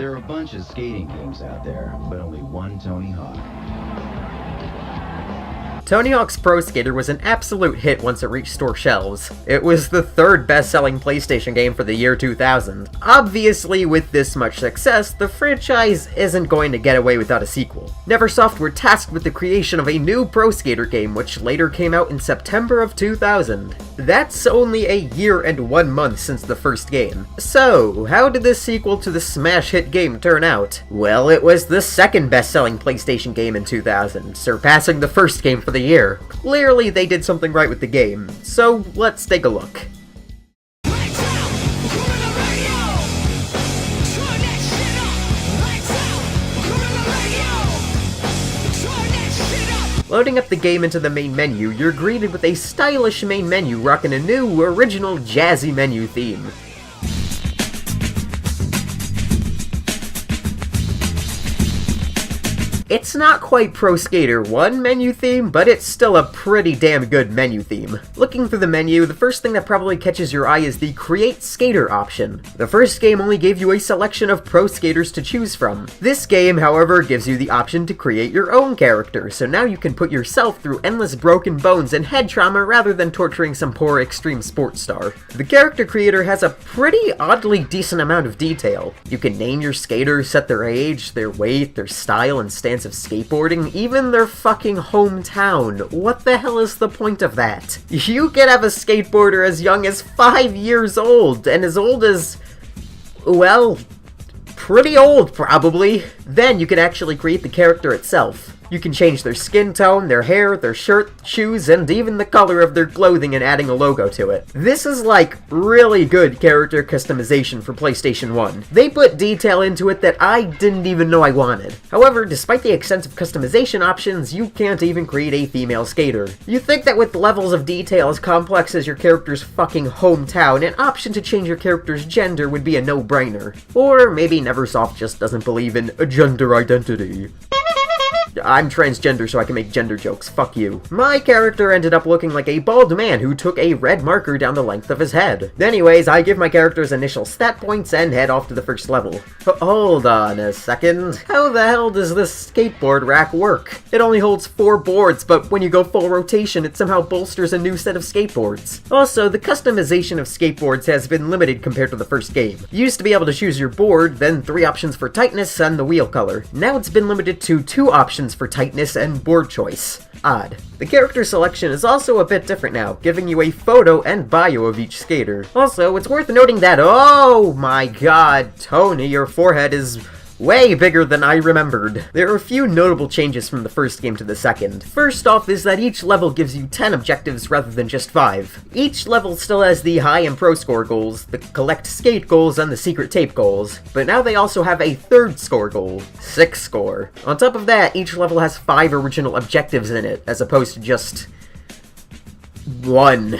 There are a bunch of skating games out there, but only one Tony Hawk. Tony Hawk's Pro Skater was an absolute hit once it reached store shelves. It was the third best-selling PlayStation game for the year 2000. Obviously, with this much success, the franchise isn't going to get away without a sequel. Neversoft were tasked with the creation of a new Pro Skater game, which later came out in September of 2000. That's only a year and 1 month since the first game. So, how did this sequel to the smash hit game turn out? Well, it was the second best-selling PlayStation game in 2000, surpassing the first game for the year. Clearly they did something right with the game, so let's take a look. Loading up the game into the main menu, you're greeted with a stylish main menu rocking a new, original, jazzy menu theme. It's not quite Pro Skater 1 menu theme, but it's still a pretty damn good menu theme. Looking through the menu, the first thing that probably catches your eye is the Create Skater option. The first game only gave you a selection of pro skaters to choose from. This game, however, gives you the option to create your own character, so now you can put yourself through endless broken bones and head trauma rather than torturing some poor extreme sports star. The character creator has a pretty oddly decent amount of detail. You can name your skaters, set their age, their weight, their style and stance of skateboarding, even their fucking hometown. What the hell is the point of that? You could have a skateboarder as young as 5 years old, and as old as, well, pretty old probably. Then you can actually create the character itself. You can change their skin tone, their hair, their shirt, shoes, and even the color of their clothing and adding a logo to it. This is like really good character customization for PlayStation 1. They put detail into it that I didn't even know I wanted. However, despite the extensive customization options, you can't even create a female skater. You think that with levels of detail as complex as your character's fucking hometown, an option to change your character's gender would be a no-brainer. Or maybe Neversoft just doesn't believe in a gender identity. I'm transgender, so I can make gender jokes. Fuck you. My character ended up looking like a bald man who took a red marker down the length of his head. Anyways, I give my character's initial stat points and head off to the first level. Hold on a second. How the hell does this skateboard rack work? It only holds 4 boards, but when you go full rotation, it somehow bolsters a new set of skateboards. Also, the customization of skateboards has been limited compared to the first game. You used to be able to choose your board, then 3 options for tightness and the wheel color. Now it's been limited to 2 options for tightness and board choice. Odd. The character selection is also a bit different now, giving you a photo and bio of each skater. Also, it's worth noting that, oh my god, Tony, your forehead is way bigger than I remembered. There are a few notable changes from the first game to the second. First off is that each level gives you 10 objectives rather than just 5. Each level still has the high and pro score goals, the collect skate goals, and the secret tape goals, but now they also have a third score goal, 6 score. On top of that, each level has 5 original objectives in it, as opposed to just 1.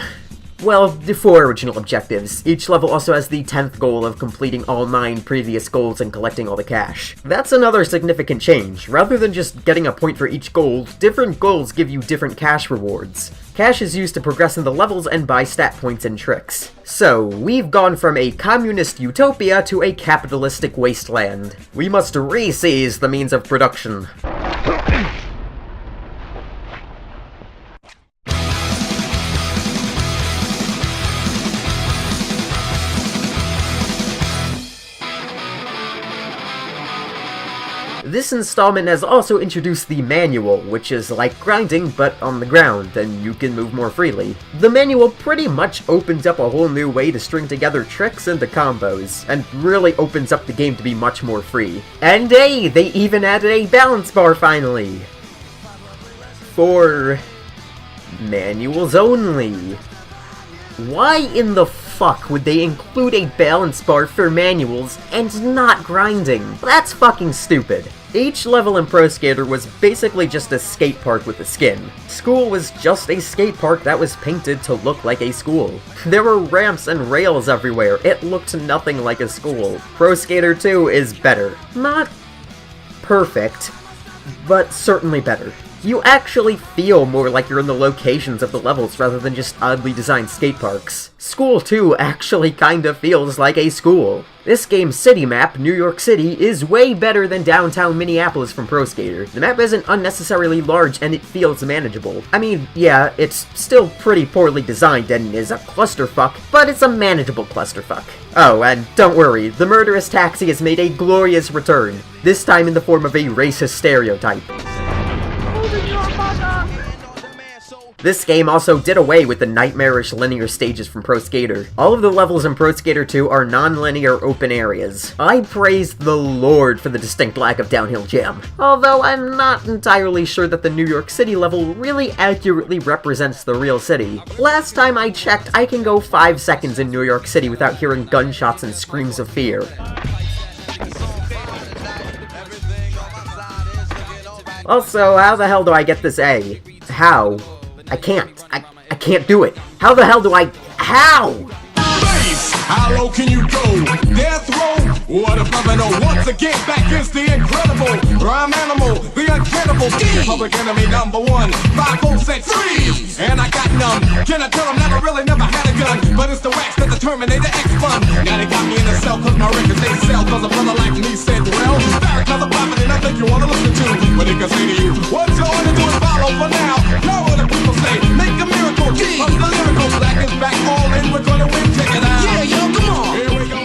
Well, the 4 original objectives. Each level also has the 10th goal of completing all 9 previous goals and collecting all the cash. That's another significant change. Rather than just getting a point for each goal, different goals give you different cash rewards. Cash is used to progress in the levels and buy stat points and tricks. So, we've gone from a communist utopia to a capitalistic wasteland. We must re-seize the means of production. This installment has also introduced the manual, which is like grinding but on the ground, and you can move more freely. The manual pretty much opens up a whole new way to string together tricks into combos, and really opens up the game to be much more free. And hey, they even added a balance bar finally! For manuals only. Why in the fuck would they include a balance bar for manuals and not grinding? That's fucking stupid. Each level in Pro Skater was basically just a skate park with a skin. School was just a skate park that was painted to look like a school. There were ramps and rails everywhere. It looked nothing like a school. Pro Skater 2 is better. Not perfect, but certainly better. You actually feel more like you're in the locations of the levels rather than just oddly designed skate parks. School 2 actually kinda feels like a school. This game's city map, New York City, is way better than downtown Minneapolis from Pro Skater. The map isn't unnecessarily large and it feels manageable. I mean, yeah, it's still pretty poorly designed and is a clusterfuck, but it's a manageable clusterfuck. Oh, and don't worry, the murderous taxi has made a glorious return, this time in the form of a racist stereotype. This game also did away with the nightmarish linear stages from Pro Skater. All of the levels in Pro Skater 2 are non-linear open areas. I praise the Lord for the distinct lack of downhill jam. Although I'm not entirely sure that the New York City level really accurately represents the real city. Last time I checked, I can go 5 seconds in New York City without hearing gunshots and screams of fear. Also, how the hell do I get this A? How? I can't do it. How the hell do I... How? Base, how low can you go? Death row? What if I know? Once again, back is the incredible rhyme animal, the uncannibal public enemy number 1. 5 volts at 3, and I got none. Can I tell them never had a gun? But it's the wax that the Terminator X fun. Now they got me in a cell cause my records they sell. Cause a brother like me said, well, another prophet and I think you wanna listen to what it can say to you. What you wanna do is follow for now. Know what the people say. Make a miracle. Pump the lyrical. Black is back all in. We're gonna win. Check it out. Yeah, yo, come on. Here we go.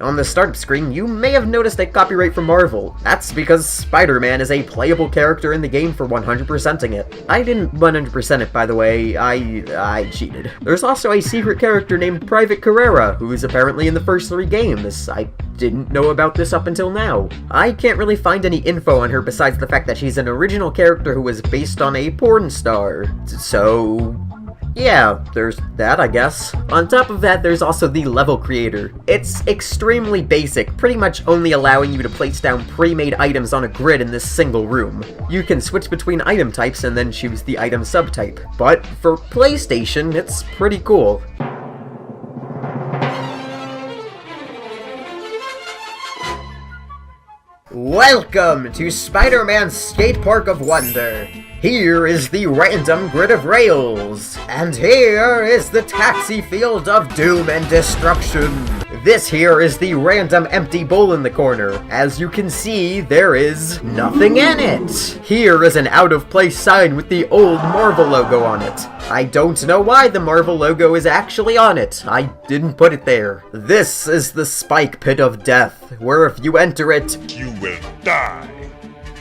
On the startup screen, you may have noticed a copyright from Marvel. That's because Spider-Man is a playable character in the game for 100%ing it. I didn't 100% it, by the way. I cheated. There's also a secret character named Private Carrera, who is apparently in the first 3 games. I didn't know about this up until now. I can't really find any info on her besides the fact that she's an original character who was based on a porn star. So... yeah, there's that, I guess. On top of that, there's also the level creator. It's extremely basic, pretty much only allowing you to place down pre-made items on a grid in this single room. You can switch between item types and then choose the item subtype. But for PlayStation, it's pretty cool. Welcome to Spider-Man's Skatepark of Wonder. Here is the random grid of rails, and here is the taxi field of doom and destruction. This here is the random empty bowl in the corner. As you can see, there is nothing in it. Here is an out-of-place sign with the old Marvel logo on it. I don't know why the Marvel logo is actually on it. I didn't put it there. This is the Spike Pit of Death, where if you enter it, You will die.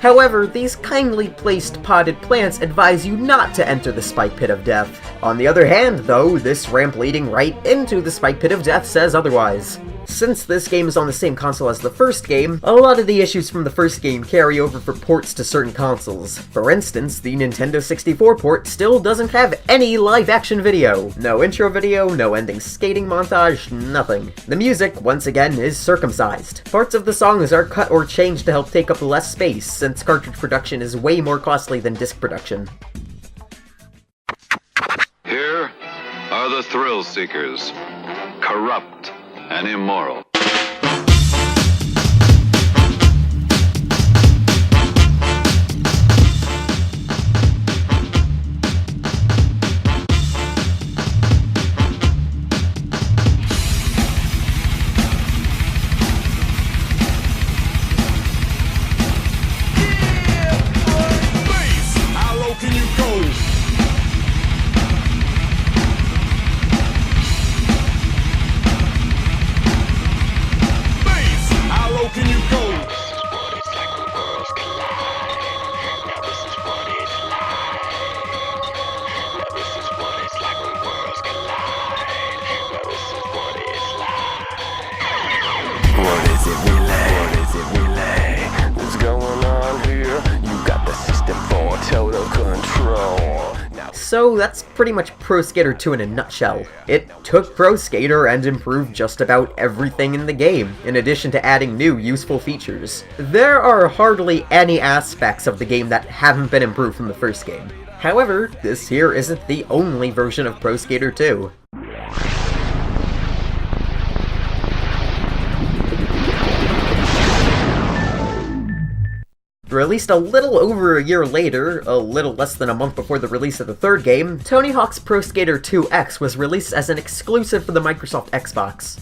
However, these kindly placed potted plants advise you not to enter the Spike Pit of Death. On the other hand, though, this ramp leading right into the Spike Pit of Death says otherwise. Since this game is on the same console as the first game, a lot of the issues from the first game carry over for ports to certain consoles. For instance, the Nintendo 64 port still doesn't have any live-action video. No intro video, no ending skating montage, nothing. The music, once again, is circumcised. Parts of the songs are cut or changed to help take up less space, since cartridge production is way more costly than disc production. Here are the thrill seekers, corrupt and immoral. How low can you go? Can you go? What is it relay? What's going on here? You got the system for total control. So that's pretty much Pro Skater 2 in a nutshell. It took Pro Skater and improved just about everything in the game, in addition to adding new useful features. There are hardly any aspects of the game that haven't been improved from the first game. However, this here isn't the only version of Pro Skater 2. Released a little over a year later, a little less than a month before the release of the third game, Tony Hawk's Pro Skater 2X was released as an exclusive for the Microsoft Xbox.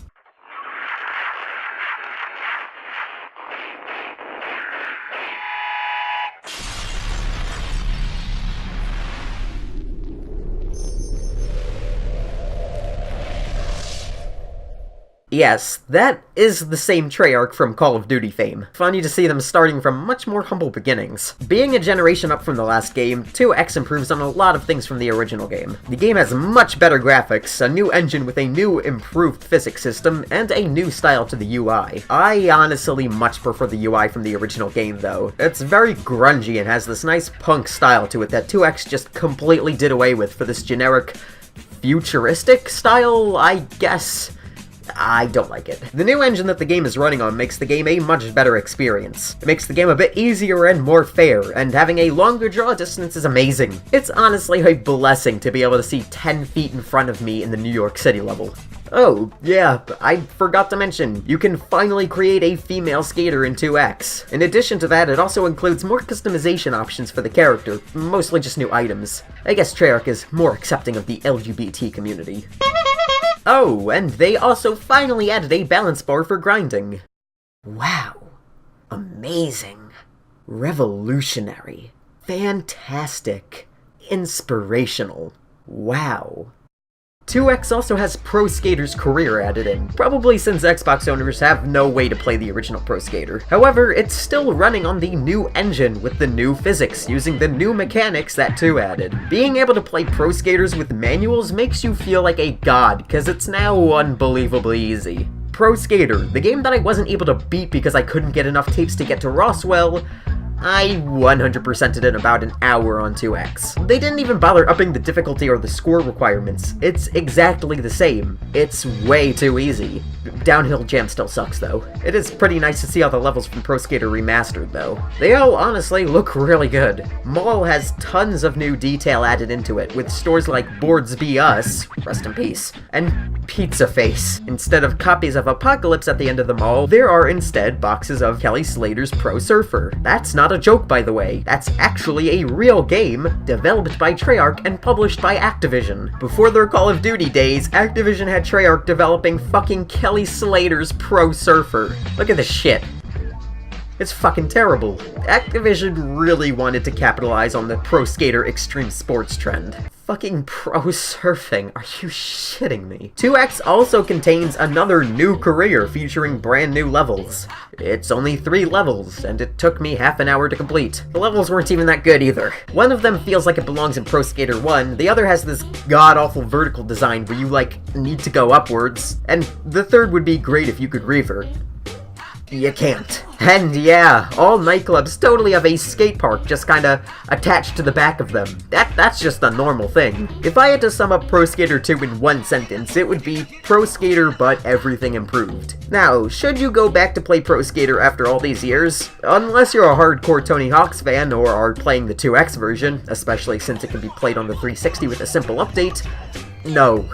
Yes, that is the same Treyarch from Call of Duty fame. Funny to see them starting from much more humble beginnings. Being a generation up from the last game, 2X improves on a lot of things from the original game. The game has much better graphics, a new engine with a new improved physics system, and a new style to the UI. I honestly much prefer the UI from the original game though. It's very grungy and has this nice punk style to it that 2X just completely did away with for this generic futuristic style, I guess. I don't like it. The new engine that the game is running on makes the game a much better experience. It makes the game a bit easier and more fair, and having a longer draw distance is amazing. It's honestly a blessing to be able to see 10 feet in front of me in the New York City level. Oh, yeah, I forgot to mention, you can finally create a female skater in 2X. In addition to that, it also includes more customization options for the character, mostly just new items. I guess Treyarch is more accepting of the LGBT community. Oh, and they also finally added a balance bar for grinding. Wow. Amazing. Revolutionary. Fantastic. Inspirational. Wow. 2X also has Pro Skater's Career added in, probably since Xbox owners have no way to play the original Pro Skater. However, it's still running on the new engine with the new physics, using the new mechanics that 2 added. Being able to play Pro Skaters with manuals makes you feel like a god, cause it's now unbelievably easy. Pro Skater, the game that I wasn't able to beat because I couldn't get enough tapes to get to Roswell, I 100%ed in about an hour on 2X. They didn't even bother upping the difficulty or the score requirements. It's exactly the same. It's way too easy. Downhill Jam still sucks though. It is pretty nice to see all the levels from Pro Skater remastered though. They all honestly look really good. Mall has tons of new detail added into it, with stores like Boards Be Us, rest in peace, and Pizza Face. Instead of copies of Apocalypse at the end of the mall, there are instead boxes of Kelly Slater's Pro Surfer. That's not a joke, by the way. That's actually a real game, developed by Treyarch and published by Activision. Before their Call of Duty days, Activision had Treyarch developing fucking Kelly Slater's Pro Surfer. Look at this shit. It's fucking terrible. Activision really wanted to capitalize on the Pro Skater extreme sports trend. Fucking pro surfing, are you shitting me? 2X also contains another new career featuring brand new levels. It's only 3 levels, and it took me half an hour to complete. The levels weren't even that good either. One of them feels like it belongs in Pro Skater 1, the other has this god-awful vertical design where you, need to go upwards, and the third would be great if you could revert. You can't. And yeah, all nightclubs totally have a skate park just kinda attached to the back of them. That's just a normal thing. If I had to sum up Pro Skater 2 in one sentence, it would be Pro Skater but everything improved. Now, should you go back to play Pro Skater after all these years? Unless you're a hardcore Tony Hawk's fan or are playing the 2X version, especially since it can be played on the 360 with a simple update, no.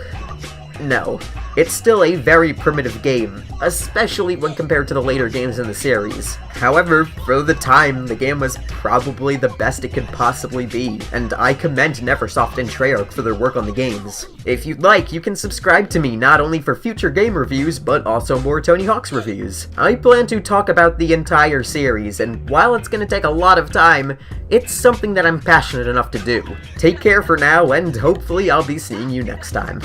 No. It's still a very primitive game, especially when compared to the later games in the series. However, for the time, the game was probably the best it could possibly be, and I commend Neversoft and Treyarch for their work on the games. If you'd like, you can subscribe to me not only for future game reviews, but also more Tony Hawk's reviews. I plan to talk about the entire series, and while it's gonna take a lot of time, it's something that I'm passionate enough to do. Take care for now, and hopefully I'll be seeing you next time.